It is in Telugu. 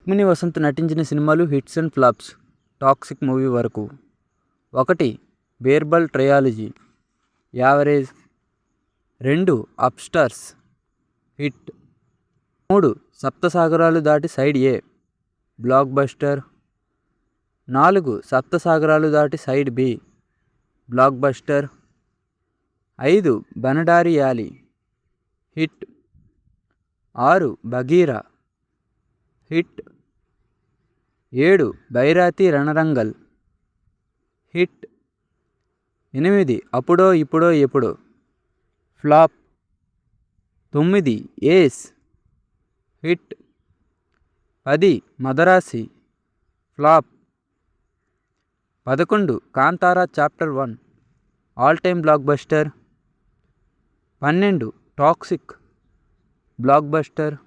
రుక్మిణి వసంత్ నటించిన సినిమాలు hits and flops. Toxic movie వరకు. 1 Birbal trilogy average. 2 Upstarts hit. 3 Saptasagaralu Dhaati side A blockbuster. 4 Saptasagaralu Dhaati side B blockbuster. 5 Banadariyalli hit. 6 Bagheera hit. 7 Bhairathi Ranagal hit. 8 Appudo Ippudo Eppudo flop. 9 Ace hit. 10 Madharaasi flop. 11 Kantara chapter 1 all time blockbuster. 12 Toxic block buster.